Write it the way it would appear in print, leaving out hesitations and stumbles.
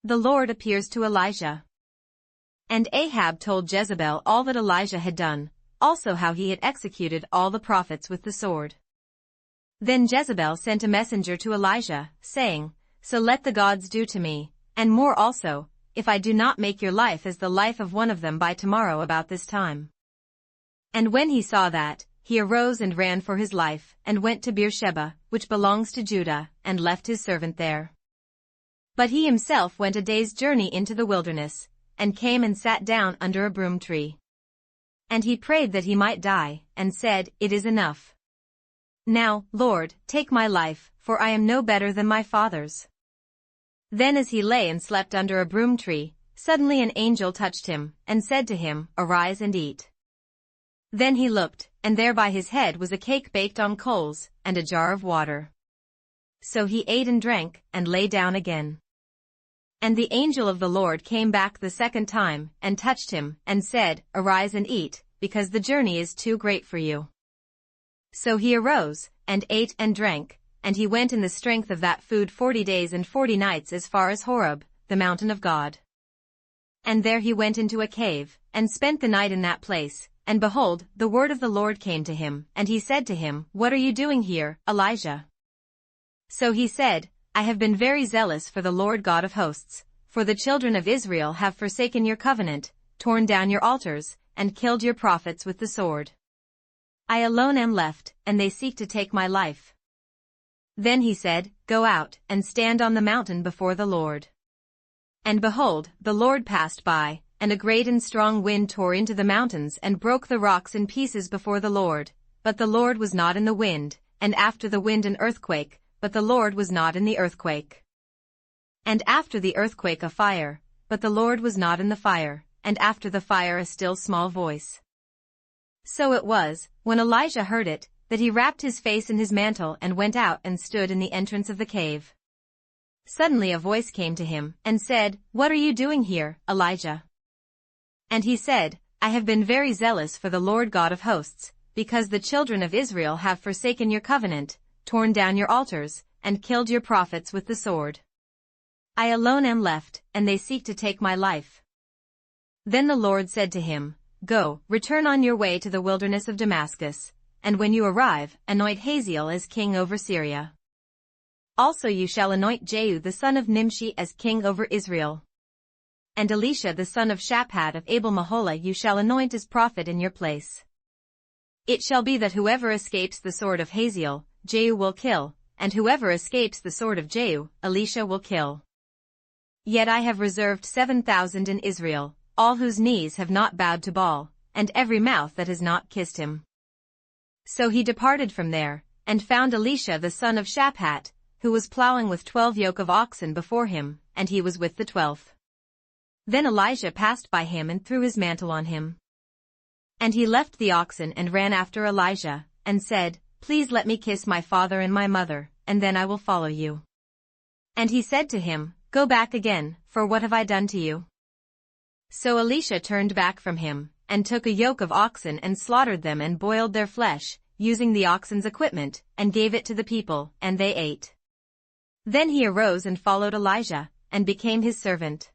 The Lord appears to Elijah. And Ahab told Jezebel all that Elijah had done, also how he had executed all the prophets with the sword. Then Jezebel sent a messenger to Elijah, saying, "So let the gods do to me, and more also, if I do not make your life as the life of one of them by tomorrow about this time." And when he saw that, he arose and ran for his life, and went to Beersheba, which belongs to Judah, and left his servant there. But he himself went a day's journey into the wilderness, and came and sat down under a broom tree. And he prayed that he might die, and said, "It is enough. Now, Lord, take my life, for I am no better than my fathers." Then as he lay and slept under a broom tree, suddenly an angel touched him, and said to him, "Arise and eat." Then he looked, and there by his head was a cake baked on coals, and a jar of water. So he ate and drank, and lay down again. And the angel of the Lord came back the second time, and touched him, and said, "Arise and eat, because the journey is too great for you." So he arose, and ate and drank, and he went in the strength of that food 40 days and 40 nights as far as Horeb, the mountain of God. And there he went into a cave, and spent the night in that place, and behold, the word of the Lord came to him, and he said to him, "What are you doing here, Elijah?" So he said, "I have been very zealous for the Lord God of hosts, for the children of Israel have forsaken your covenant, torn down your altars, and killed your prophets with the sword. I alone am left, and they seek to take my life." Then he said, "Go out, and stand on the mountain before the Lord." And behold, the Lord passed by, and a great and strong wind tore into the mountains and broke the rocks in pieces before the Lord, but the Lord was not in the wind, and after the wind an earthquake, but the Lord was not in the earthquake. And after the earthquake a fire, but the Lord was not in the fire, and after the fire a still small voice. So it was, when Elijah heard it, that he wrapped his face in his mantle and went out and stood in the entrance of the cave. Suddenly a voice came to him, and said, "What are you doing here, Elijah?" And he said, "I have been very zealous for the Lord God of hosts, because the children of Israel have forsaken your covenant, torn down your altars, and killed your prophets with the sword. I alone am left, and they seek to take my life." Then the Lord said to him, "Go, return on your way to the wilderness of Damascus, and when you arrive, anoint Hazael as king over Syria. Also you shall anoint Jehu the son of Nimshi as king over Israel. And Elisha the son of Shaphat of Abel-Meholah you shall anoint as prophet in your place. It shall be that whoever escapes the sword of Hazael, Jehu will kill, and whoever escapes the sword of Jehu, Elisha will kill. Yet I have reserved 7,000 in Israel, all whose knees have not bowed to Baal, and every mouth that has not kissed him." So he departed from there, and found Elisha the son of Shaphat, who was plowing with 12 yoke of oxen before him, and he was with the 12th. Then Elijah passed by him and threw his mantle on him. And he left the oxen and ran after Elijah, and said, "Please let me kiss my father and my mother, and then I will follow you." And he said to him, "Go back again, for what have I done to you?" So Elisha turned back from him, and took a yoke of oxen and slaughtered them and boiled their flesh, using the oxen's equipment, and gave it to the people, and they ate. Then he arose and followed Elijah, and became his servant.